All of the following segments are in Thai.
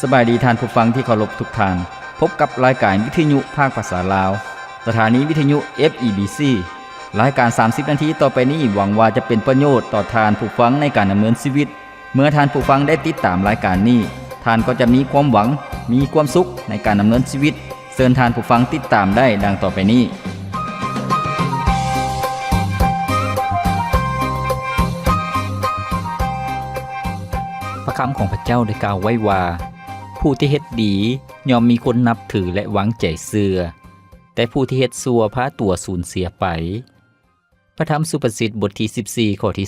สบายดีท่านผู้ฟังที่เคารพทุกท่านพบกับรายการวิทยุภาคภาษาลาวสถานีวิทยุ FEBC รายการ30นาทีต่อไปนี้หวังว่าจะเป็นประโยชน์ต่อท่านผู้ฟังในการดำเนินชีวิตเมื่อท่านผู้ฟังได้ติดตามรายการนี้ท่านก็จะมีความหวังมีความสุขในการดำเนินชีวิตเชิญท่านผู้ฟังติดตามได้ดังต่อไปนี้พระคำของพระเจ้าได้กล่าวไว้ว่าผู้ที่เฮ็ดดีย่อมมีคนนับถือและหวังใจเชื่อแต่ผู้ที่เฮ็ดชั่วพาตัวสูญเสียไปพระธรรมสุภาษิตบทที่14ข้อที่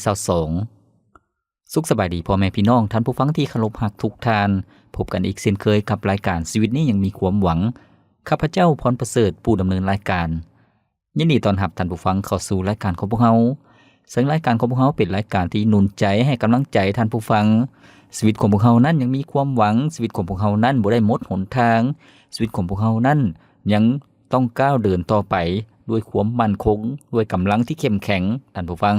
22สุขสบายดีพ่อแม่พี่น้องท่านผู้ฟังที่เคารพรักทุกท่านพบกันอีกเช่นเคยกับรายการชีวิตนี้ยังมีความหวังข้าพเจ้าพรประเสริฐผู้ดำเนินรายการยินดีต้อนรับท่านผู้ฟังเข้าสู่รายการของพวกเราซึ่งรายการของพวกเราเป็นรายการที่หนุนใจให้กำลังใจท่านผู้ฟังชีวิตของพวกเรานั้นยังมีความหวังชีวิตของพวกเรานั้นบ่ได้หมดหนทางชีวิตของพวกเรานั้นยังต้องก้าวเดินต่อไปด้วยความมั่นคงด้วยกำลังที่เข้มแข็งท่านผู้ฟัง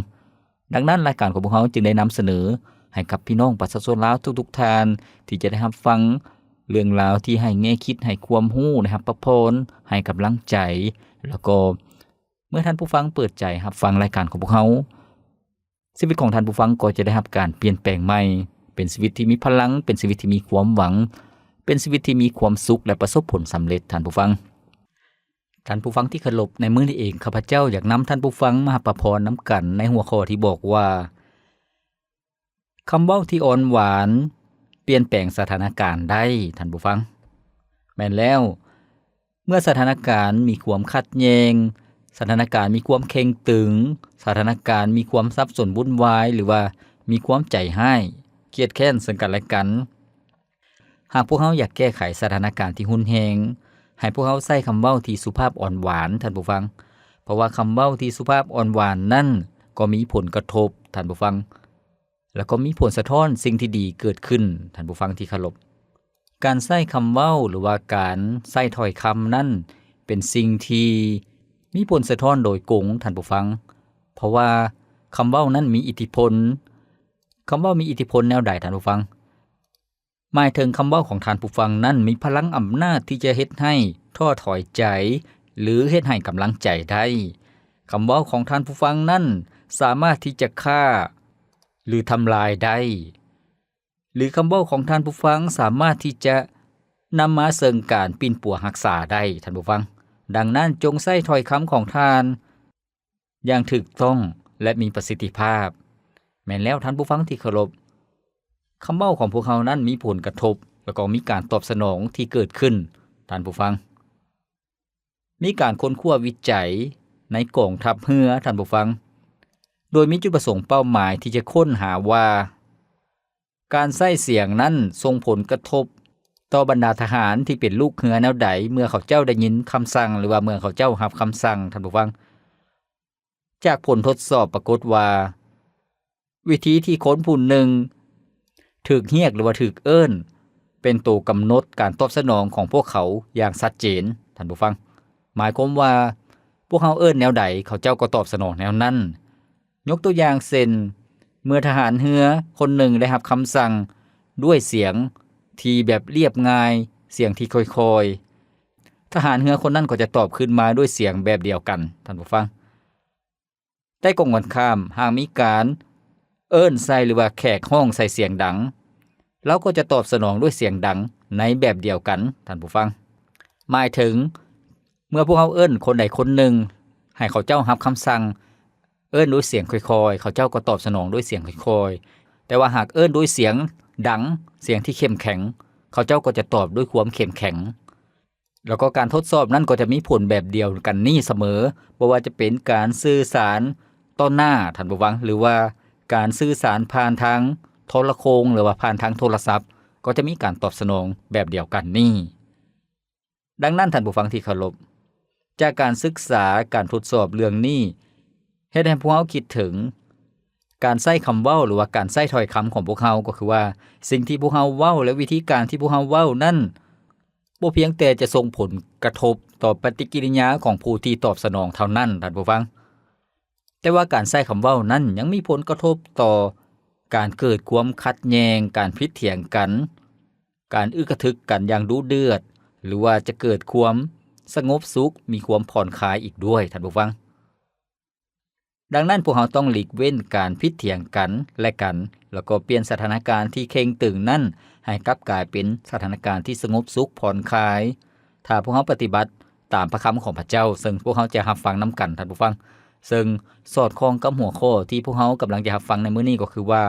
ดังนั้นรายการของพวกเราจึงได้นำเสนอให้กับพี่น้องประชาชนลาวทุกๆท่านที่จะได้รับฟังเรื่องราวที่ให้แง่คิดให้ความรู้นะครับประพรให้กำลังใจแล้วก็เมื่อท่านผู้ฟังเปิดใจรับฟังรายการของพวกเราชีวิตของท่านผู้ฟังก็จะได้รับการเปลี่ยนแปลงใหม่เป็นชีวิตที่มีพลังเป็นชีวิตที่มีความหวังเป็นชีวิตที่มีความสุขและประสบผลสำเร็จท่านผู้ฟังที่เคารพในมื้อนี้เองข้าพเจ้าอยากนำท่านผู้ฟังมาประพรน้ำกันในหัวข้อที่บอกว่าคำเว้าที่อ่อนหวานเปลี่ยนแปลงสถานการณ์ได้ท่านผู้ฟังแม่นแล้วเมื่อสถานการณ์มีความขัดแย้งสถานการณ์มีความเข็งตึงสถานการณ์มีความสับสนวุ่นวายหรือว่ามีความใจร้ายเครียดแค้นซึ่งกันและกันหากพวกเราอยากแก้ไขสถานการณ์ที่รุนแรงให้พวกเราใช้คำเว้าที่สุภาพอ่อนหวานท่านผู้ฟังเพราะว่าคำเว้าที่สุภาพอ่อนหวานนั่นก็มีผลกระทบท่านผู้ฟังแล้วก็มีผลสะท้อนสิ่งที่ดีเกิดขึ้นท่านผู้ฟังที่เคารพการใช้คำเว้าหรือว่าการใช้ถ้อยคำนั้นเป็นสิ่งที่มีผลสะท้อนโดยกงท่านผู้ฟังเพราะว่าคำเว้านั้นมีอิทธิพลคำเว้ามีอิทธิพลแนวใดท่านผู้ฟังหมายถึงคำเว้าของท่านผู้ฟังนั้นมีพลังอำนาจที่จะเฮ็ดให้ท้อถอยใจหรือเฮ็ดให้กำลังใจได้คำเว้าของท่านผู้ฟังนั้นสามารถที่จะฆ่าหรือทำลายได้หรือคำเว้าของท่านผู้ฟังสามารถที่จะนำมาเสริมการปิ่นปัวรักษาได้ท่านผู้ฟังดังนั้นจงใช้ถ้อยคำของท่านอย่างถูกต้องและมีประสิทธิภาพแม้นแล้วท่านผู้ฟังที่เคารพคำเว้าของพวกเขานั้นมีผลกระทบแล้วก็มีการตอบสนองที่เกิดขึ้นท่านผู้ฟังมีการค้นคว้าวิจัยในกองทัพเรือท่านผู้ฟังโดยมีจุดประสงค์เป้าหมายที่จะค้นหาว่าการใช้เสียงนั้นส่งผลกระทบต่อบรรดาทหารที่เป็นลูกเรือแนวใดเมื่อเขาเจ้าได้ยินคำสั่งหรือว่าเมื่อเขาเจ้ารับคำสั่งท่านผู้ฟังจากผลทดสอบปรากฏว่าวิธีที่คนผู้หนึ่งถูกเรียกหรือว่าถูกเอิ้นเป็นตัวกำหนดการตอบสนองของพวกเขาอย่างชัดเจนท่านผู้ฟังหมายความว่าพวกเขาเอิ้นแนวใดเขาเจ้าก็ตอบสนองแนวนั้นยกตัวอย่างเช่นเมื่อทหารเรือคนหนึ่งได้รับคำสั่งด้วยเสียงที่แบบเรียบง่ายเสียงที่ค่อยๆทหารเรือคนนั้นก็จะตอบขึ้นมาด้วยเสียงแบบเดียวกันท่านผู้ฟังแต่กงกันข้ามหากมีการเอิ้นใส่หรือว่าแขกห้องใส่เสียงดังเราก็จะตอบสนองด้วยเสียงดังในแบบเดียวกันท่านผู้ฟังหมายถึงเมื่อพวกเขาเอิ้นคนใดคนหนึ่งให้เขาเจ้ารับคำสั่งเอิ้นด้วยเสียงค่อยๆเขาเจ้าก็ตอบสนองด้วยเสียงค่อยๆแต่ว่าหากเอิ้นด้วยเสียงดังเสียงที่เข้มแข็งเขาเจ้าก็จะตอบด้วยความเข้มแข็งแล้วก็การทดสอบนั้นก็จะมีผลแบบเดียวกันนี่เสมอบ่ว่าจะเป็นการสื่อสารต่อหน้าท่านผู้ฟังหรือว่าการสื่อสารผ่านทางโทรโข่งหรือว่าผ่านทางโทรศัพท์ก็จะมีการตอบสนองแบบเดียวกันนี่ดังนั้นท่านผู้ฟังที่เคารพจากการศึกษาการทดสอบเรื่องนี้เฮ็ดให้พวกเราคิดถึงการใช้คำเว้าหรือว่าการใช้ถ้อยคำของพวกเราก็คือว่าสิ่งที่พวกเราเว้าและวิธีการที่พวกเราเว้านั้นบ่เพียงแต่จะส่งผลกระทบต่อปฏิกิริยาของผู้ที่ตอบสนองเท่านั้นท่านผู้ฟังแต่ว่าการใช้คำเว้านั้นยังมีผลกระทบต่อการเกิดความขัดแย้งการพิดเถียงกัน การอึกกระทึกกันอย่างดุเดือดหรือว่าจะเกิดความสงบสุขมีความผ่อนคลายอีกด้วยท่านผู้ฟังดังนั้นพวกเราต้องหลีกเว้นการพิดเถียงกันและกันแล้วก็เปลี่ยนสถานการณ์ที่เข่งตึงนั้นให้กลับกลายเป็นสถานการณ์ที่สงบสุขผ่อนคลายถ้าพวกเราปฏิบัติตามพระคำของพระเจ้าซึ่งพวกเราจะรับฟังนำกันท่านผู้ฟังซึ่งสอดคล้องกับหัวข้อที่พวกเรากำลังจะรับฟังในมื้อนี้ก็คือว่า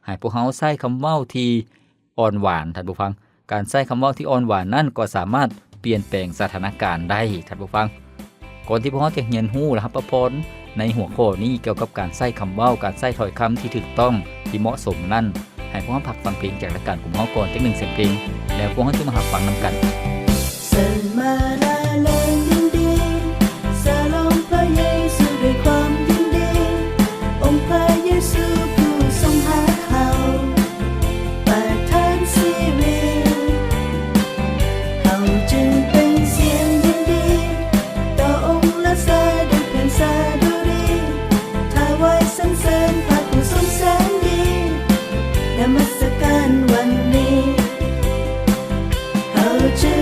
ให้พวกเราใช้คำเว้าที่อ่อนหวานท่านผู้ฟังการใช้คำเว้าที่อ่อนหวานนั้นก็สามารถเปลี่ยนแปลงสถานการณ์ได้ท่านผู้ฟังก่อนที่พวกเราจะเรียนรู้และรับพรในหัวข้อนี้เกี่ยวกับการใช้คำเว้าการใช้ถ้อยคำที่ถูกต้องที่เหมาะสมนั้นให้พวกเราพักฟังเพลงจากรายการของเราก่อนจัก1เสียงเพลงแล้วพวกเราจะมารับฟังนำกันเสิร์มาลาเลงยินดีสลองพระเยซูด้วยความยินดีองค์พระเยซูผู้ทรงหาเขาประทานชีวิตเขาจึงเป็นเสียงยินดีต่อองค์และสาด้วยเพลงสาดุรีถวายสรรเสริญพระผู้ทรงแสนดีนมัสการวันนี้เขาจึง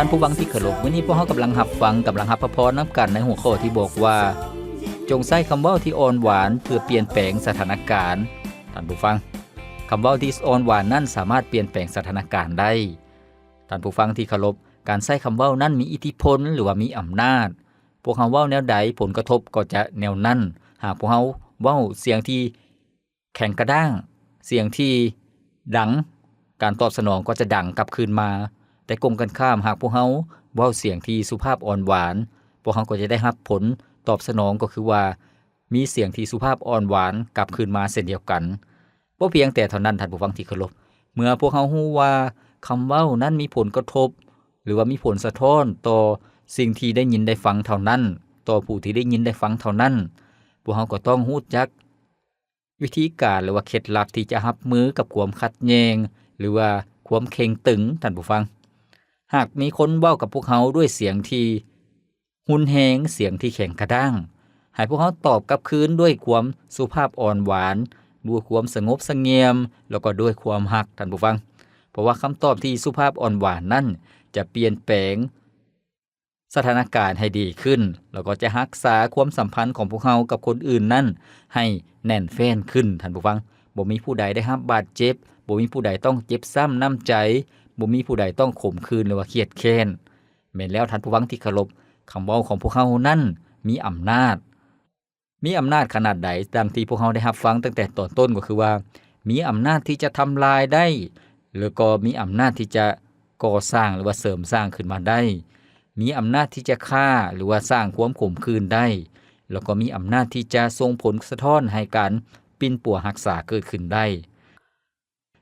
ท่านผู้ฟังที่เคารพวันนี้พวกเรากำลังรับฟังกำลังรับพรนำกันในหัวข้อที่บอกว่าจงใช้คำเว้าที่อ่อนหวานเพื่อเปลี่ยนแปลงสถานการณ์ท่านผู้ฟังคำเว้าที่อ่อนหวานนั้นสามารถเปลี่ยนแปลงสถานการณ์ได้ท่านผู้ฟังที่เคารพการใช้คำเว้านั้นมีอิทธิพลหรือว่ามีอำนาจพวกเราเว้าแนวใดผลกระทบก็จะแนวนั้นหากพวกเราเว้าเสียงที่แข็งกระด้างเสียงที่ดังการตอบสนองก็จะดังกลับคืนมาแต่กงกันข้ามหากพวกเฮาเว้าเสียงที่สุภาพอ่อนหวานพวกเฮาก็จะได้รับผลตอบสนองก็คือว่ามีเสียงที่สุภาพอ่อนหวานกลับคืนมาเช่นเดียวกันบ่เพียงแต่เท่านั้นท่านผู้ฟังที่เคารพเมื่อพวกเฮาฮู้ว่าคำเว้านั้นมีผลกระทบหรือว่ามีผลสะท้อนต่อสิ่งที่ได้ยินได้ฟังเท่านั้นต่อผู้ที่ได้ยินได้ฟังเท่านั้นพวกเฮาก็ต้องรู้จักวิธีการหรือว่าเคล็ดลับที่จะรับมือกับความขัดแย้งหรือว่าความเข็งตึงท่านผู้ฟังหากมีคนเว้ากับพวกเฮาด้วยเสียงที่หุนแฮงเสียงที่แข็งกระด้างให้พวกเฮาตอบกลับคืนด้วยความสุภาพอ่อนหวานด้วยความสงบเสงี่ยมแล้วก็ด้วยความรักท่านผู้ฟังเพราะว่าคำตอบที่สุภาพอ่อนหวานนั้นจะเปลี่ยนแปลงสถานการณ์ให้ดีขึ้นแล้วก็จะรักษาความสัมพันธ์ของพวกเฮากับคนอื่นนั้นให้แน่นแฟ้นขึ้นท่านผู้ฟังบ่มีผู้ใดได้รับบาดเจ็บบ่มีผู้ใดต้องเจ็บซ้ำน้ำใจบ่มีผู้ใดต้องขมขื่นหรือว่าเครียดแค้นแม่นแล้วท่านผู้ฟังที่เคารพคำเว้าของพวกเฮานั้นมีอำนาจขนาดใดดังที่พวกเฮาได้รับฟังตั้งแต่ตอนต้นก็คือว่ามีอำนาจที่จะทำลายได้แล้วก็มีอำนาจที่จะก่อสร้างหรือว่าเสริมสร้างขึ้นมาได้มีอำนาจที่จะฆ่าหรือว่าสร้างความขมขื่นได้แล้วก็มีอำนาจที่จะส่งผลสะท้อนให้การปิ่นปัวรักษาเกิดขึ้นได้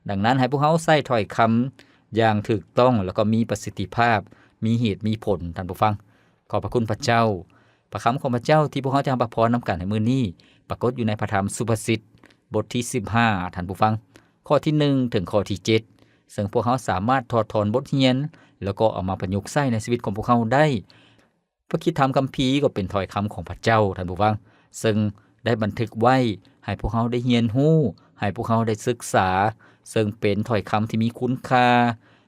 ดังนั้นให้พวกเฮาใช้ถ้อยคำอย่างถูกต้องแล้วก็มีประสิทธิภาพมีเหตุมีผลท่านผู้ฟังขอบพระคุณพระเจ้าพระคำของพระเจ้าที่พวกเฮาจะรับพรนำกันในมื้อนี้ปรากฏอยู่ในพระธรรมสุภาษิตบทที่15ท่านผู้ฟังข้อที่1ถึงข้อที่7 ซึ่งพวกเขาสามารถถอดถอนบทเรียนแล้วก็เอามาประยุกต์ใช้ในชีวิตของพวกเขาได้พระคิดธรรมคัมภีร์ก็เป็นถ้อยคำของพระเจ้าท่านผู้ฟังซึ่งได้บันทึกไว้ให้พวกเขาได้เรียนรู้ให้พวกเขาได้ศึกษาซึ่งเป็นถ้อยคำที่มีคุณค่า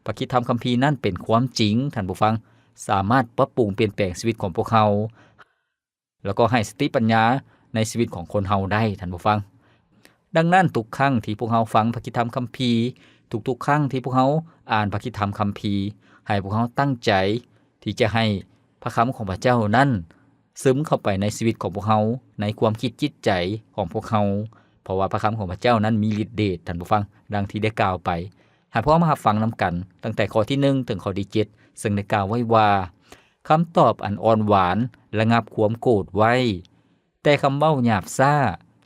พระคิดธรรมคัมภีร์นั้นเป็นความจริงท่านผู้ฟังสามารถปรับปรุงเปลี่ยนแปลงชีวิตของพวกเขาแล้วก็ให้สติปัญญาในชีวิตของคนเฮาได้ท่านผู้ฟังดังนั้นทุกครั้งที่พวกเฮาฟังพระคิดธรรมคัมภีร์ทุกๆครั้งที่พวกเฮาอ่านพระคิดธรรมคัมภีร์ให้พวกเฮาตั้งใจที่จะให้พระคำของพระเจ้านั้นซึมเข้าไปในชีวิตของพวกเฮาในความคิดจิตใจของพวกเฮาเพราะว่าพระคำของพระเจ้านั้นมีฤทธิ์เดชท่านผู้ฟังดังที่ได้กล่าวไปให้พวกเรามาฟังนำกันตั้งแต่ข้อที่1ถึงข้อที่7ซึ่งได้กล่าวไว้ว่าคำตอบอันอ่อนหวานระงับความโกรธไว้แต่คำเว้าหยาบซ่า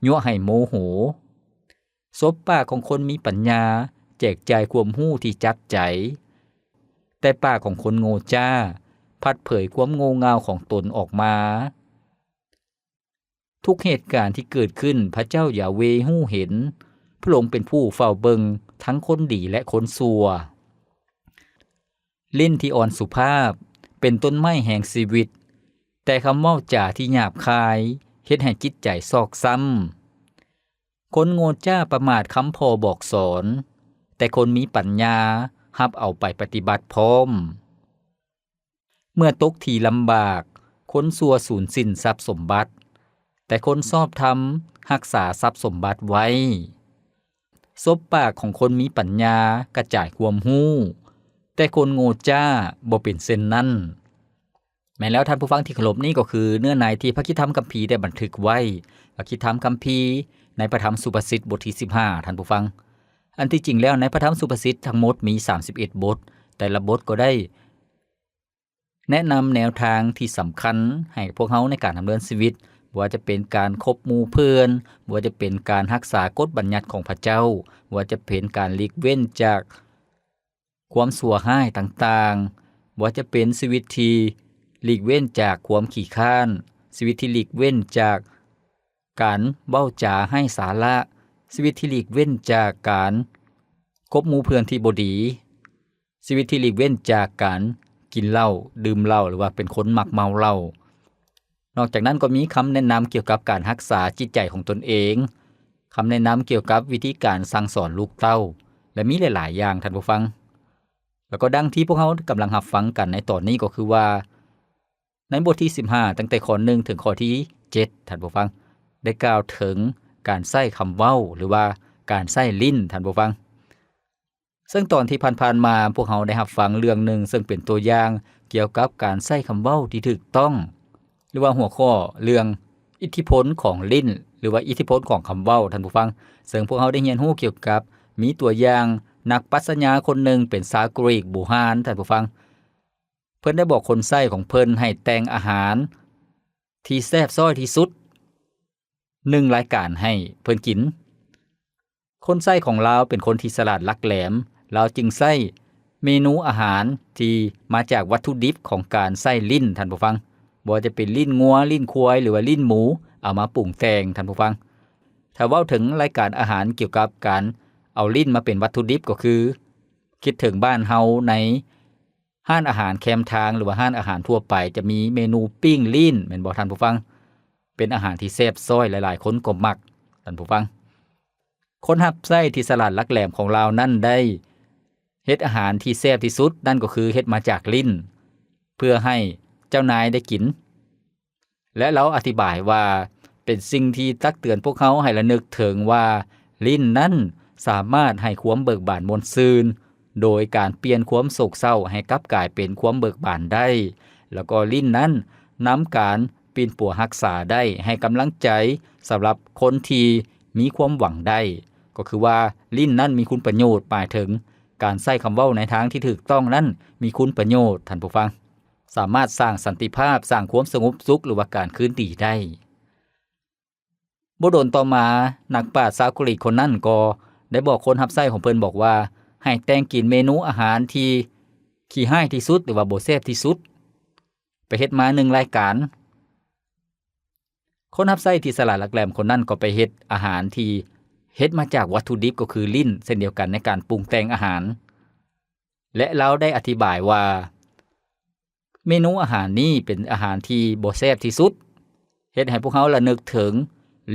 ยั่วให้โมโหซบปากของคนมีปัญญาแจกจ่ายความรู้ที่จับใจแต่ปากของคนโง่จ้าพัดเผยความโง่เง่าของตนออกมาทุกเหตุการณ์ที่เกิดขึ้นพระเจ้าอย่าเวหู้เห็นพระองค์เป็นผู้เฝ้าเบิงทั้งคนดีและคนชั่วลิ้นที่อ่อนสุภาพเป็นต้นไม้แห่งชีวิตแต่คำเว้าจาที่หยาบคายเฮ็ดให้จิตใจซอกซ้ำคนโง่จ้าประมาทคำพ่อบอกสอนแต่คนมีปัญญารับเอาไปปฏิบัติพร้อมเมื่อตกที่ลำบากคนชั่วสูญสิ้นทรัพย์สมบัติแต่คนชอบธรรมรักษาทรัพย์สมบัติไว้ซบปากของคนมีปัญญากระจายความรู้แต่คนโง่จ้าบ่เป็นเช่นนั้นแม้แล้วท่านผู้ฟังที่เคารพนี้ก็คือเนื้อในที่พระคิดธรรมคัมภีร์ได้บันทึกไว้พระคิดธรรมคัมภีร์ในพระธรรมสุภาษิตบทที่15ท่านผู้ฟังอันที่จริงแล้วในพระธรรมสุภาษิตทั้งหมดมี31บทแต่ละบทก็ได้แนะนำแนวทางที่สำคัญให้พวกเฮาในการดำเนินชีวิตบ่ว่าจะเป็นการคบหมู่เพื่อนบ่ว่าจะเป็นการรักษากฎบัญญัติของพระเจ้าบ่ว่าจะเป็นการหลีกเว้นจากความชั่วร้ายต่างๆบ่ว่าจะเป็นชีวิตที่หลีกเว้นจากความขี้คร้านชีวิตที่หลีกเว้นจากการเว้าจาให้สาระชีวิตที่หลีกเว้นจากการคบหมู่เพื่อนที่บ่ดีชีวิตที่หลีกเว้นจากการกินเหล้าดื่มเหล้าหรือว่าเป็นคนมักเมาเหล้านอกจากนั้นก็มีคำแนะนำเกี่ยวกับการรักษาจิตใจของตนเองคำแนะนำเกี่ยวกับวิธีการสั่งสอนลูกเต้าและมีหลายๆอย่างท่านผู้ฟังแล้วก็ดังที่พวกเรากำลังรับฟังกันในตอนนี้ก็คือว่าในบทที่15ตั้งแต่ข้อ1ถึงข้อที่7ท่านผู้ฟังได้กล่าวถึงการใช้คำเว้าหรือว่าการใช้ลิ้นท่านผู้ฟังซึ่งตอนที่ผ่านๆมาพวกเราได้รับฟังเรื่องหนึ่งซึ่งเป็นตัวอย่างเกี่ยวกับการใช้คำเว้าที่ถูกต้องหรือว่าหัวข้อเรื่องอิทธิพลของลิ้นหรือว่าอิทธิพลของคำเว้าท่านผู้ฟังซึ่งพวกเราได้เรียนรู้เกี่ยวกับมีตัวอย่างนักปรัชญาคนหนึ่งเป็นชาวกรีกโบราณท่านผู้ฟังเพิ่นได้บอกคนใช้ของเพิ่นให้แต่งอาหารที่แซ่บซ้อยที่สุด1รายการให้เพิ่นกินคนใช้ของลาวเป็นคนที่ฉลาดลักแหลมลาวจึงใช้เมนูอาหารที่มาจากวัตถุดิบของการใช้ลิ้นท่านผู้ฟังบ่ว่าจะเป็นลิ้นงัวลิ้นควายหรือว่าลิ้นหมูเอามาปรุงแต่งท่านผู้ฟังถ้าเว้าถึงรายการอาหารเกี่ยวกับการเอาลิ้นมาเป็นวัตถุดิบก็คือคิดถึงบ้านเฮาในห้านอาหารแคมทางหรือว่าห้านอาหารทั่วไปจะมีเมนูปิ้งลิ้นแม่นบ่ท่านผู้ฟังเป็นอาหารที่แซ่บซ้อยหลายๆคนก็มักท่านผู้ฟังคนรับใช้ที่ฉลาดลักแหลมของเรานั่นได้เฮ็ดอาหารที่แซ่บที่สุดนั่นก็คือเฮ็ดมาจากลิ้นเพื่อให้เจ้านายได้กินและเราอธิบายว่าเป็นสิ่งที่ตักเตือนพวกเขาให้ระลึกถึงว่าลิ้นนั้นสามารถให้ความเบิกบานมนต์ซื่นโดยการเปลี่ยนความโศกเศร้าให้กลับกลายเป็นความเบิกบานได้แล้วก็ลิ้นนั้นนำการปีนปัวรักษาได้ให้กำลังใจสำหรับคนที่มีความหวังได้ก็คือว่าลิ้นนั้นมีคุณประโยชน์หมายถึงการใช้คำเว้าในทางที่ถูกต้องนั้นมีคุณประโยชน์ท่านผู้ฟังสามารถสร้างสันติภาพสร้างความสงบสุขหรือว่าการคืนดีได้บ่โดนต่อมานักปราชญ์ชาวกรีกคนนั้นก็ได้บอกคนรับใช้ของเพิ่นบอกว่าให้แต่งกินเมนูอาหารที่ขี้ร้ายที่สุดหรือว่าบ่แซ่บที่สุดไปเฮ็ดมา1รายการคนรับใช้ที่ฉลาดหลักแหลมคนนั้นก็ไปเฮ็ดอาหารที่เฮ็ดมาจากวัตถุดิบก็คือลิ้นเช่นเดียวกันในการปรุงแต่งอาหาร และเราได้อธิบายว่าเมนูอาหารนี้เป็นอาหารที่บ่แซ่บที่สุดเฮ็ดให้พวกเขาระนึกถึง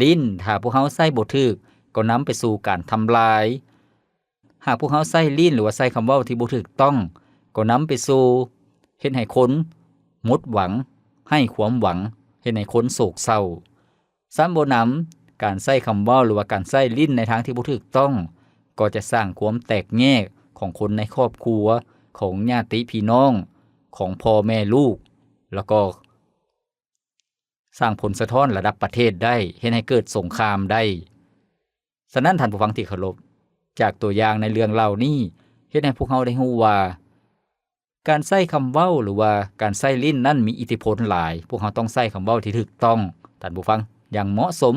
ลิ้นถ้าพวกเขาใส่บ่ถูกก็นำไปสู่การทำลายหากพวกเขาใส่ลิ้นหรือว่าใส่คำเว้าที่บ่ถูกต้องก็นำไปสู่เฮ็ดให้คนหมดหวังให้ความหวังเฮ็ดให้คนโศกเศร้าซ้ำบ่นำการใส่คำเว้าหรือว่าการใส่ลิ้นในทางที่บ่ถูกต้องก็จะสร้างความแตกแยกของคนในครอบครัวของญาติพี่น้องของพ่อแม่ลูกแล้วก็สร้างผลสะท้อนระดับประเทศได้เฮ็ดให้เกิดสงครามได้ฉะนั้นท่านผู้ฟังที่เคารพจากตัวอย่างในเรื่องเล่านี้เฮ็ดให้พวกเราได้รู้ว่าการใช้คำเว้าหรือว่าการใช้ลิ้นนั้นมีอิทธิพลหลายพวกเราต้องใช้คำเว้าที่ถูกต้องท่านผู้ฟังอย่างเหมาะสม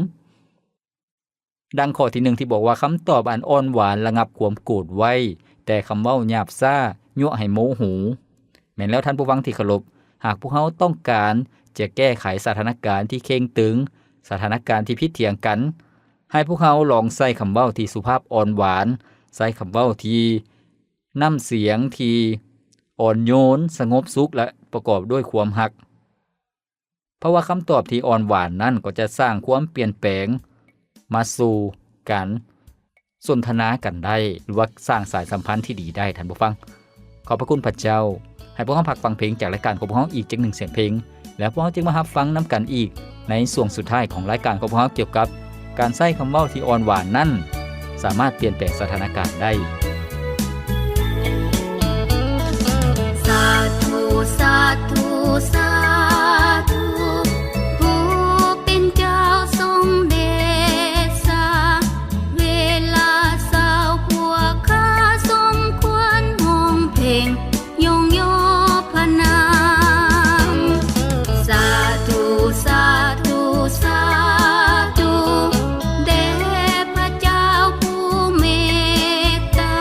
ดังข้อที่1ที่บอกว่าคำตอบอันอ่อนหวานระงับความโกรธไว้แต่คำเว้าหยาบซ่ายั่วให้โมโหแม่นแล้วท่านผู้ฟังที่เคารพหากพวกเราต้องการจะแก้ไขสถานการณ์ที่เข่งตึงสถานการณ์ที่ผิดเถียงกันให้พวกเราลองใช้คำเว้าที่สุภาพอ่อนหวานใช้คำเว้าที่น้ำเสียงที่อ่อนโยนสงบสุขและประกอบด้วยความรักเพราะว่าคำตอบที่อ่อนหวานนั้นก็จะสร้างความเปลี่ยนแปลงมาสู่การสนทนากันได้หรือว่าสร้างสายสัมพันธ์ที่ดีได้ท่านผู้ฟังขอบพระคุณพระเจ้าให้พวกเราพักฟังเพลงจากรายการของพวกเราอีกจัก1เสียงเพลงแล้วพวกเราจึงมารับฟังนำกันอีกในช่วงสุดท้ายของรายการของพวกเราเกี่ยวกับการใช้คำเว้าที่อ่อนหวานนั้นสามารถเปลี่ยนแปลงสถานการณ์ได้สาธุสาธุสาธุผู้เป็นเจ้าทรงเดชะเวลาสาวพวกข้าสมควรห้องเพลงยงยอพระนามสาธุสาธุสาธุแด่พระเจ้าผู้เมตตา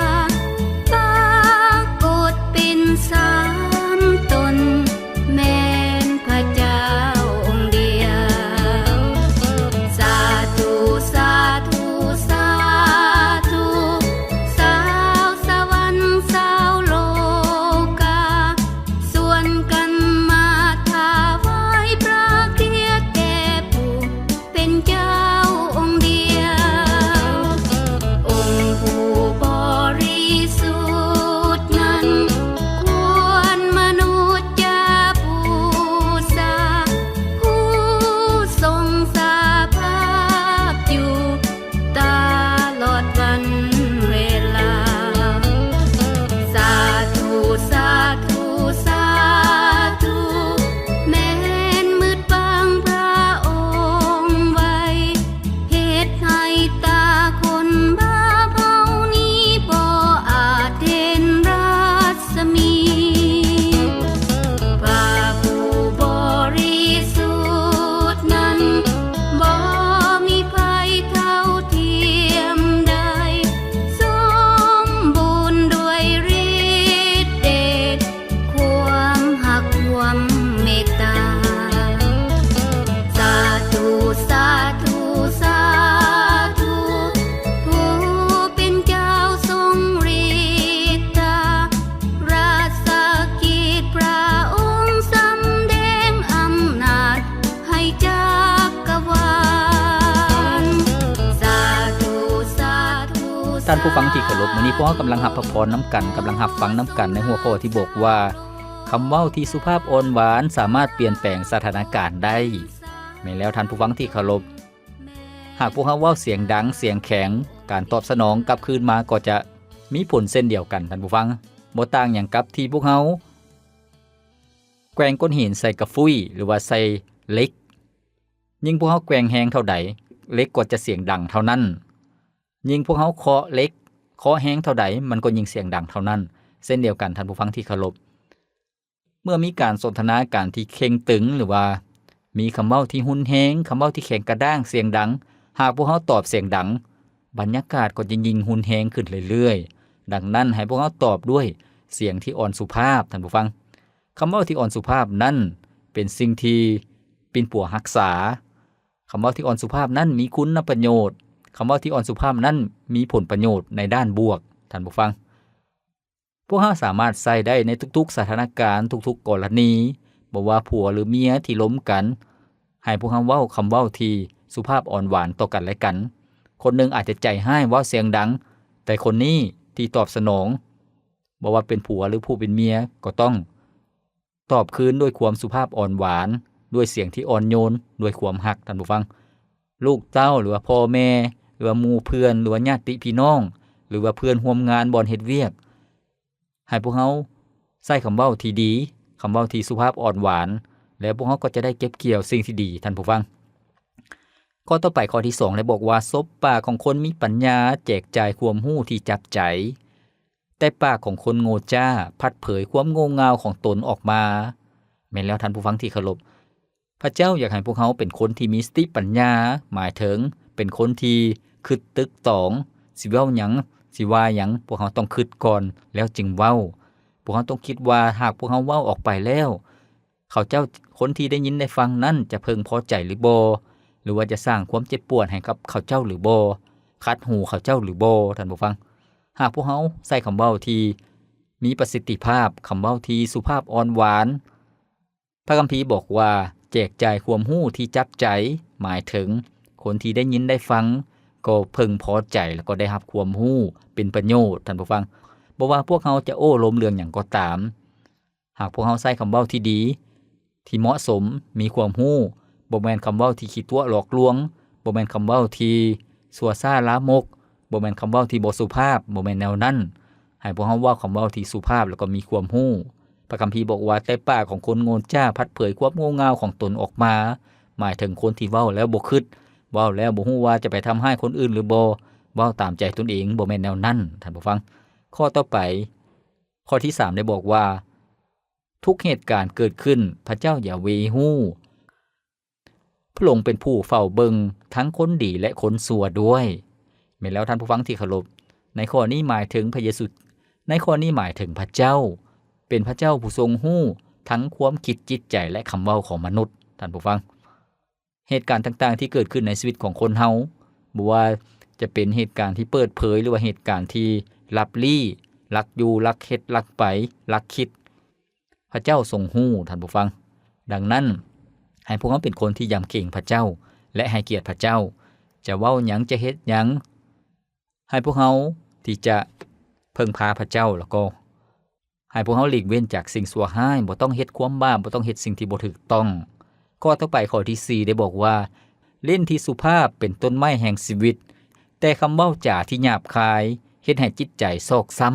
ปรากฏเป็นสามตนแม่นพระเจ้าองค์เดียวสาธุสาธุสาธุสาวสวรรค์สาวโลกาส่วนกันมาถวายพระเกียรติแด่ผู้เป็นเจ้าองค์เดียวองค์ผู้บริสุทธิ์นั้นควรมนุษย์จะบูชาผู้ทรงสภาพอยู่ตลอดวันเวลาสาธุสาธุสาธุแม้นมืดบังพระองค์ไว้เฮ็ดให้ตาคนบาปเฮานี้บ่อาจเห็นรัศมีพระผู้บริสุทธิ์นั้นบ่มีภัยเท่าเทียมใดสมบูรณ์ด้วยฤทธิ์เดชความหักความเมตตาสาธุสาธุสาธุผู้เป็นเจ้าทรงฤทธาราชกิจพระองค์สำแดงอำนาจให้จักรวาลสาธุสาธุท่านผู้ฟังที่เคารพมื้อนี้พวกเรากำลังรับพระพรนำกันกำลังรับฟังนำกันในหัวข้อที่บอกว่าคำเว้าที่สุภาพอ่อนหวานสามารถเปลี่ยนแปลงสถานการณ์ได้แม้แล้วท่านผู้ฟังที่เคารพหากพวกเราเว้าเสียงดังเสียงแข็งการตอบสนองกลับคืนมาก็จะมีผลเส้นเดียวกันท่านผู้ฟังบ่ต่างหยังกับที่พวกเราแกว่งก้อนหินใส่กระฟุ้ยหรือว่าใส่เหล็กยิ่งพวกเราแกว่งแรงเท่าใดเหล็กก็จะเสียงดังเท่านั้นยิ่งพวกเราเคาะเหล็กเคาะแรงเท่าใดมันก็ยิ่งเสียงดังเท่านั้นเส้นเดียวกันท่านผู้ฟังที่เคารพเมื่อมีการสนทนาการที่เข่งตึงหรือว่ามีคำเว้าที่หุนแฮงคำเว้าที่แข็งกระด้างเสียงดังหากพวกเราตอบเสียงดังบรรยากาศก็จะยิ่งหุนแฮงขึ้นเรื่อยๆดังนั้นให้พวกเราตอบด้วยเสียงที่อ่อนสุภาพท่านผู้ฟังคำเว้าที่อ่อนสุภาพนั้นเป็นสิ่งที่เป็นปัวรักษาคำเว้าที่อ่อนสุภาพนั้นมีคุณประโยชน์คำเว้าที่อ่อนสุภาพนั้นมีผลประโยชน์ในด้านบวกท่านผู้ฟังพ วกเราสามารถใช้ได้ในทุกๆสถานการณ์ทุกๆกรณีบ่ว่าผัวหรือเมียที่ล้มกันให้พวกเราเว้าคำเว้าที่สุภาพอ่อนหวานต่อกันและกันคนหนึงอาจจะใจร้ายเว้าเสียงดังแต่คนนี้ที่ตอบสนองบ่ว่าเป็นผัวหรือผู้เป็นเมียก็ต้องตอบคืนด้วยความสุภาพอ่อนหวานด้วยเสียงที่อ่อนโยนด้วยความรักท่านผู้ฟังลูกเต้าหรือว่าพ่อแม่หรือว่าหมู่เพื่อนหรือว่าญาติพี่น้องหรือว่าเพื่อนร่วมงานบ่อนเฮ็ดเวียกให้พวกเราใช้คำเว้าที่ดีคำเว้าที่สุภาพอ่อนหวานแล้วพวกเราก็จะได้เก็บเกี่ยวสิ่งที่ดีท่านผู้ฟังข้อต่อไปข้อที่2ได้บอกว่าซบปากของคนมีปัญญาแจกจ่ายความรู้ที่จับใจแต่ปากของคนโง่จ้าพัดเผยความโง่เง่าของตนออกมาแม่นแล้วท่านผู้ฟังที่เคารพพระเจ้าอยากให้พวกเขาเป็นคนที่มีสติปัญญาหมายถึงเป็นคนที่คิดตึกตองสิเว้าหยังสิว่าหยังพวกเขาต้องคิดก่อนแล้วจึงเว้าพวกเขาต้องคิดว่าหากพวกเขาเว้าออกไปแล้วเขาเจ้าคนที่ได้ยินได้ฟังนั้นจะพึงพอใจหรือบ่หรือว่าจะสร้างความเจ็บปวดให้กับเขาเจ้าหรือบ่คัดหูเขาเจ้าหรือบ่ท่านผู้ฟังหากพวกเขาใส่คำเว้าที่มีประสิทธิภาพคำเว้าที่สุภาพอ่อนหวานพระคัมภีร์บอกว่าแจกจ่ายความรู้ที่จับใจหมายถึงคนที่ได้ยินได้ฟังก็พึงพอใจแล้วก็ได้รับความรู้เป็นประโยชน์ท่านผู้ฟังบ่ว่าพวกเขาจะโอ้ล้มเรื่องหยังก็ตามหากพวกเขาใช้คำเว้าที่ดีที่เหมาะสมมีความรู้บ่แม่นคำเว้าที่ขี้ตัวหลอกลวงบ่แม่นคำเว้าที่สัวซ่าลามกบ่แม่นคำเว้าที่บ่สุภาพบ่แม่นแนวนั้นให้พวกเขาเว้าคำเว้าที่สุภาพแล้วก็มีความรู้พระคัมภีร์บอกว่าแต่ปากของคนโง่จ้าพัดเผยความโง่เง่าของตนออกมาหมายถึงคนที่เว้าแล้วบ่คิดเว้าแล้วบ่ฮู้ว่าจะไปทำให้คนอื่นหรือบ่เว้าตามใจตนเองบ่แม่นแนวนั้นท่านผู้ฟังข้อต่อไปข้อที่3ได้บอกว่าทุกเหตุการณ์เกิดขึ้นพระเจ้าอย่าเวฮู้พระองค์เป็นผู้เฝ้าเบิ่งทั้งคนดีและคนชั่วด้วยแม่นแล้วท่านผู้ฟังที่เคารพในข้อนี้หมายถึงพระเยซูในข้อนี้หมายถึงพระเจ้าเป็นพระเจ้าผู้ทรงฮู้ทั้งความคิดจิตใจและคำเว้าของมนุษย์ท่านผู้ฟังเหตุการณ์ต่างๆที่เกิดขึ้นในชีวิตของคนเฮาบ่ว่าจะเป็นเหตุการณ์ที่เปิดเผยหรือว่าเหตุการณ์ที่ลับลี้ลักอยู่ลักเฮ็ดลักไปลักคิดพระเจ้าทรงฮู้ท่านผู้ฟังดังนั้นให้พวกเราเป็นคนที่ยำเกรงพระเจ้าและให้เกียรติพระเจ้าจะเว้าหยังจะเฮ็ดหยังให้พวกเราที่จะเพิ่งพาพระเจ้าแล้วก็ให้พวกเราหลีกเว้นจากสิ่งชั่วร้ายบ่ต้องเฮ็ดความบาปบ่ต้องเฮ็ดสิ่งที่บ่ถูกต้องข้อต่อไปข้อที่4ได้บอกว่าเล่นที่สุภาพเป็นต้นไม้แห่งชีวิตแต่คำเว้าจาที่หยาบคายเฮ็ดให้จิตใจโศกซ้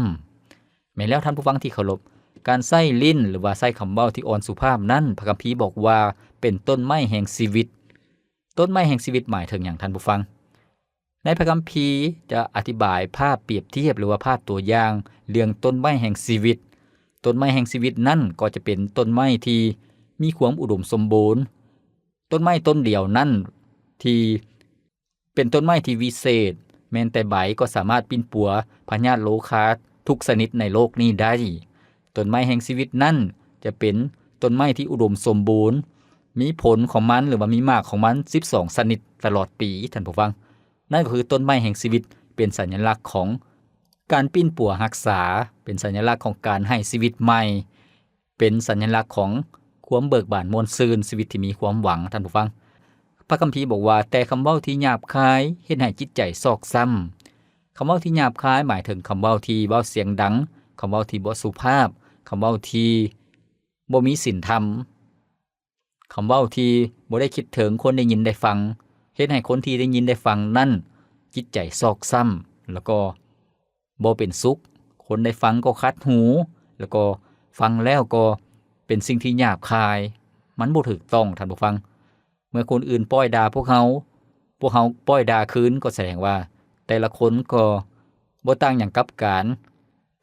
ำแม้แล้วท่านผู้ฟังที่เคารพการใช้ลิ้นหรือว่าใช้คำเว้าที่อ่อนสุภาพนั้นพระคัมภีร์บอกว่าเป็นต้นไม้แห่งชีวิตต้นไม้แห่งชีวิตหมายถึงอย่างท่านผู้ฟังในพระคัมภีร์จะอธิบายภาพเปรียบเทียบหรือว่าภาพตัวอย่างเรื่องต้นไม้แห่งชีวิตต้นไม้แห่งชีวิตนั่นก็จะเป็นต้นไม้ที่มีความอุดมสมบูรณ์ต้นไม้ต้นเดียวนั่นที่เป็นต้นไม้ที่วิเศษแม้แต่ใบก็สามารถปิ้นปัวพยาธิโรคาทุกชนิดในโลกนี้ได้ต้นไม้แห่งชีวิตนั่นจะเป็นต้นไม้ที่อุดมสมบูรณ์มีผลของมันหรือว่ามีหมากของมัน12ชนิดตลอดปีท่านผู้ฟังนั่นก็คือต้นไม้แห่งชีวิตเป็นสัญลักษณ์ของการปิ้นปัวรักษาเป็นสัญลักษณ์ของการให้ชีวิตใหม่เป็นสัญลักษณ์ของความเบิกบานม่วนซื่นชีวิตที่มีความหวังท่านผู้ฟังพระคัมภีร์บอกว่าแต่คำเว้าที่หยาบคายเฮ็ดให้จิตใจซอกซ้ำคำเว้าที่หยาบคายหมายถึงคำเว้าที่เว้าเสียงดังคำเว้าที่บ่สุภาพคำเว้าที่บ่มีศีลธรรมคำเว้าที่บ่ได้คิดถึงคนได้ยินได้ฟังเฮ็ดให้คนที่ได้ยินได้ฟังนั้นจิตใจซอกซ้ำแล้วก็บ่เป็นสุขคนได้ฟังก็คัดหูแล้วก็ฟังแล้วก็เป็นสิ่งที่หยาบคายมันบ่ถูกต้องท่านผู้ฟังเมื่อคนอื่นป้อยด่าพวกเขาป้อยด่าคืนก็แสดงว่าแต่ละคนก็บ่ต่างหยังกับการ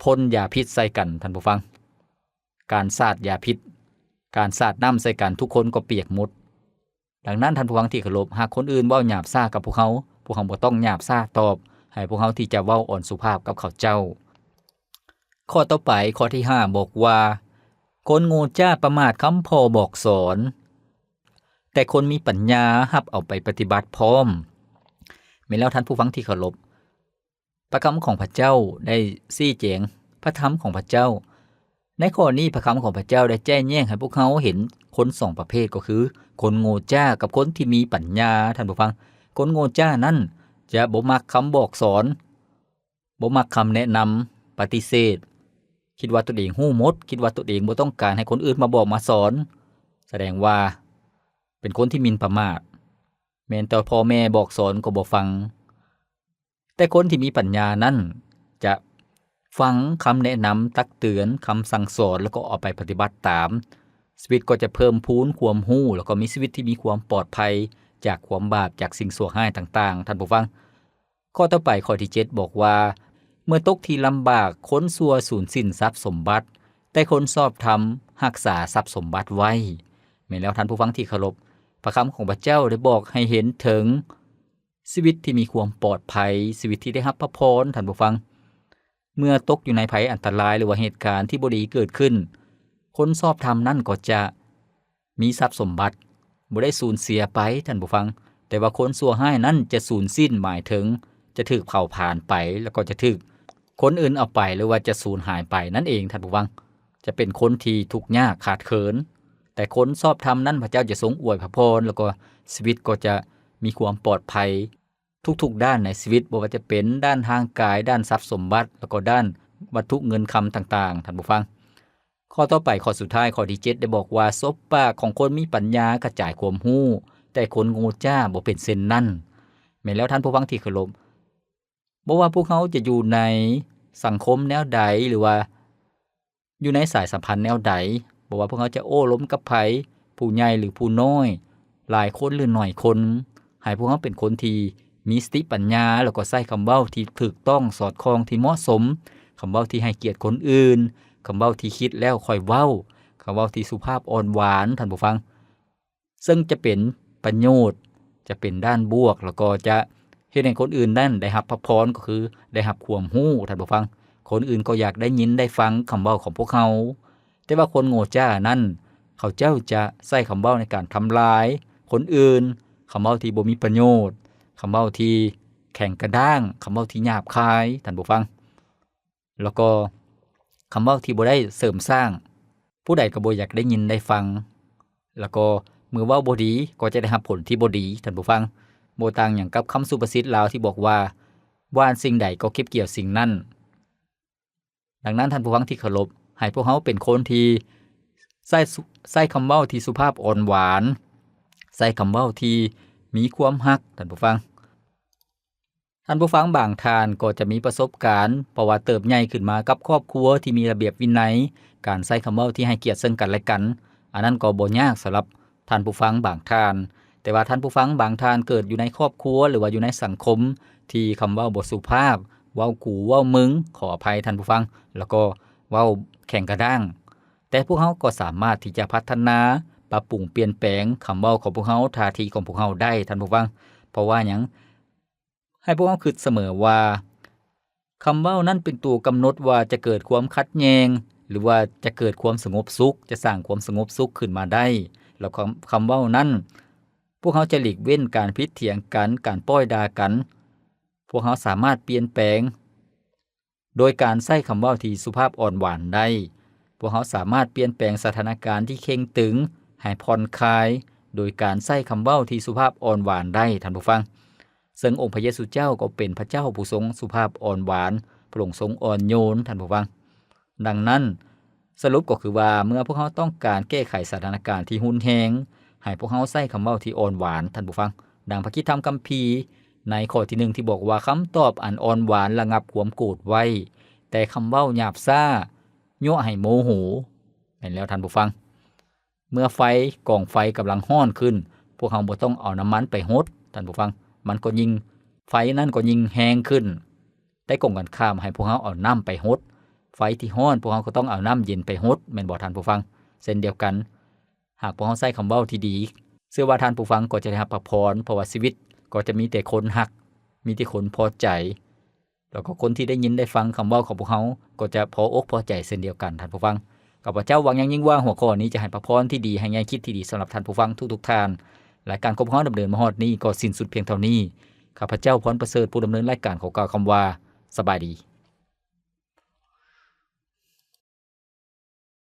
พ่นยาพิษใส่กันท่านผู้ฟังการสาดยาพิษการสาดน้ำใส่กันทุกคนก็เปียกหมดดังนั้นท่านผู้ฟังที่เคารพหากคนอื่นเว้าหยาบซ่ากับพวกเขาบ่ต้องหยาบซ่าตอบให้พวกเขาที่จะเว้าอ่อนสุภาพกับเขาเจ้าข้อต่อไปข้อที่5บอกว่าคนโง่จ้าประมาทคำพ่อบอกสอนแต่คนมีปัญญารับเอาไปปฏิบัติพร้อมแม้แล้วท่านผู้ฟังที่เคารพพระคำของพระเจ้าได้ชี้แจง พระธรรมของพระเจ้าในข้อนี้พระคำของพระเจ้าได้แจ้งแยกให้พวกเขาเห็นคน2ประเภทก็คือคนโง่จ้ากับคนที่มีปัญญาท่านผู้ฟังคนโง่จ้านั้นจะบ่มักคำบอกสอนบ่มักคำแนะนำปฏิเสธคิดว่าตัวเองฮู้หมดคิดว่าตัวเองบ่ต้องการให้คนอื่นมาบอกมาสอนแสดงว่าเป็นคนที่หมิ่นประมาทแม้แต่พ่อแม่บอกสอนก็บ่ฟังแต่คนที่มีปัญญานั้นจะฟังคำแนะนำตักเตือนคำสั่งสอนแล้วก็เอาไปปฏิบัติตามชีวิตก็จะเพิ่มพูนความรู้แล้วก็มีชีวิตที่มีความปลอดภัยจากความบาปจากสิ่งชั่วร้ายต่างๆท่านผู้ฟังข้อต่อไปข้อที่7บอกว่าเมื่อตกที่ลำบากคนชั่วสูญสิ้นทรัพย์สมบัติแต่คนชอบธรรมรักษาทรัพย์สมบัติไว้แม้แล้วท่านผู้ฟังที่เคารพพระคำของพระเจ้าได้บอกให้เห็นถึงชีวิตที่มีความปลอดภัยชีวิตที่ได้รับพระพรท่านผู้ฟังเมื่อตกอยู่ในภัยอันตรายหรือว่าเหตุการณ์ที่บ่ดีเกิดขึ้นคนชอบธรรมนั่นก็จะมีทรัพย์สมบัติบ่ได้สูญเสียไปท่านผู้ฟังแต่ว่าคนชั่วร้ายนั้นจะสูญสิ้นหมายถึงจะถูกเผาผลาญไปแล้วก็จะถูกคนอื่นเอาไปหรือว่าจะสูญหายไปนั่นเองท่านผู้ฟังจะเป็นคนที่ทุกข์ยากขาดเขินแต่คนชอบธรรมนั้นพระเจ้าจะทรงอวยพระพรแล้วก็ชีวิตก็จะมีความปลอดภัยทุกๆด้านในชีวิตบ่ว่าจะเป็นด้านทางกายด้านทรัพย์สมบัติแล้วก็ด้านวัตถุเงินคำต่างๆท่านผู้ฟังข้อต่อไปข้อสุดท้ายข้อที่7ได้บอกว่าซบปากของคนมีปัญญากระจายความรู้แต่คนโง่จ้าบ่เป็นเช่นนั้นแม้แล้วท่านผู้ฟังที่เคารพบ่ว่าพวกเขาจะอยู่ในสังคมแนวใดหรือว่าอยู่ในสายสัมพันธ์แนวใดบ่ว่าพวกเขาจะโอ้ล้มกับไผผู้ใหญ่หรือผู้น้อยหลายคนหรือน้อยคนให้พวกเขาเป็นคนที่มีสติปัญญาแล้วก็ใช้คำเว้าที่ถูกต้องสอดคล้องที่เหมาะสมคำเว้าที่ให้เกียรติคนอื่นคำเว้าที่คิดแล้วค่อยเว้าคำเว้าที่สุภาพอ่อนหวานท่านผู้ฟังซึ่งจะเป็นประโยชน์จะเป็นด้านบวกแล้วก็จะเฮ็ดให้คนอื่นนั้นได้รับพระพรก็คือได้รับความรู้ท่านผู้ฟังคนอื่นก็อยากได้ยินได้ฟังคำเว้าของพวกเขาแต่ว่าคนโง่จ้านั้นเขาเจ้าจะใช้คำเว้าในการทำลายคนอื่นคำเว้าที่บ่มีประโยชน์คำเว้าที่แข็งกระด้างคำเว้าที่หยาบคายท่านผู้ฟังแล้วก็คำเว้าที่บ่ได้เสริมสร้างผู้ใดก็บ่อยากได้ยินได้ฟังแล้วก็เมื่อเว้าบ่ดีก็จะได้รับผลที่บ่ดีท่านผู้ฟังบ่ต่างหยังกับคำสุภาษิตลาวที่บอกว่าหว่านสิ่งใดก็เก็บเกี่ยวสิ่งนั้นดังนั้นท่านผู้ฟังที่เคารพให้พวกเขาเป็นคนที่ใช้คำเว้าที่สุภาพอ่อนหวานใช้คำเว้าที่มีความรักท่านผู้ฟังบางท่านก็จะมีประสบการณ์เพราะว่าเติบใหญ่ขึ้นมากับครอบครัวที่มีระเบียบวินัยการใช้คำเว้าที่ให้เกียรติซึ่งกันและกันอันนั้นก็บ่ยากสำหรับท่านผู้ฟังบางท่านแต่ว่าท่านผู้ฟังบางท่านเกิดอยู่ในครอบครัวหรือว่าอยู่ในสังคมที่คำเว้าบ่สุภาพเว้ากูเว้ามึงขออภัยท่านผู้ฟังแล้วก็เว้าแข็งกระด้างแต่พวกเขาก็สามารถที่จะพัฒนาปรับปรุงเปลี่ยนแปลงคำเว้าของพวกเขาท่าทีของพวกเขาได้ท่านผู้ฟังเพราะว่าหยังให้พวกเขาคิดเสมอว่าคำเว้านั้นเป็นตัวกำหนดว่าจะเกิดความขัดแย้งหรือว่าจะเกิดความสงบสุขจะสร้างความสงบสุขขึ้นมาได้แล้วคำเว้านั้นพวกเขาจะหลีกเว้นการพิษเถียงกันการป้อยด่ากันพวกเขาสามารถเปลี่ยนแปลงโดยการใช้คำเว้าที่สุภาพอ่อนหวานได้พวกเขาสามารถเปลี่ยนแปลงสถานการณ์ที่เคร่งตึงให้ผ่อนคลายโดยการใช้คำเว้าที่สุภาพอ่อนหวานได้ท่านผู้ฟังซึ่งองค์พระเยซูเจ้าก็เป็นพระเจ้าผู้ทรงสุภาพอ่อนหวานพระองค์ทรงอ่อนโยนท่านผู้ฟังดังนั้นสรุปก็คือว่าเมื่อพวกเขาต้องการแก้ไขสถานการณ์ที่หุนแฮงให้พวกเขาใช้คำเว้าที่อ่อนหวานท่านผู้ฟังดังพระคริสตธรรมคัมภีร์ในข้อที่1ที่บอกว่าคำตอบอันอ่อนหวานระงับความโกรธไว้แต่คำเว้าหยาบซ่ายั่วให้โมโหแม่นแล้วท่านผู้ฟังเมื่อไฟกองไฟกำลังร้อนขึ้นพวกเขาบ่ต้องเอาน้ำมันไปรดท่านผู้ฟังมันก็ยิ่งไฟนั้นก็ยิ่งแห้งขึ้นแต่กงกันข้ามให้พวกเขาเอาน้ำไปรดไฟที่ร้อนพวกเขาก็ต้องเอาน้ำเย็นไปรดแม่นบ่ท่านผู้ฟังเช่นเดียวกันหากพวกเขาใช้คำเว้าที่ดีเชื่อว่าท่านผู้ฟังก็จะได้รับพระพรเพราะว่าชีวิตก็จะมีแต่คนฮักมีแต่คนพอใจแล้วก็คนที่ได้ยินได้ฟังคำเว้าของพวกเขาก็จะพออกพอใจเช่นเดียวกันท่านผู้ฟังข้าพเจ้าหวังอย่างยิ่งว่าหัวข้อนี้จะให้พระพรที่ดีให้แง่คิดที่ดีสำหรับท่านผู้ฟังทุกๆท่านและการคบฮ้อดำเนินมาฮอดนี้ก็สิ้นสุดเพียงเท่านี้ข้าพเจ้าพรประเสริฐผู้ดำเนินรายการขอกล่าวคำว่าสบายดี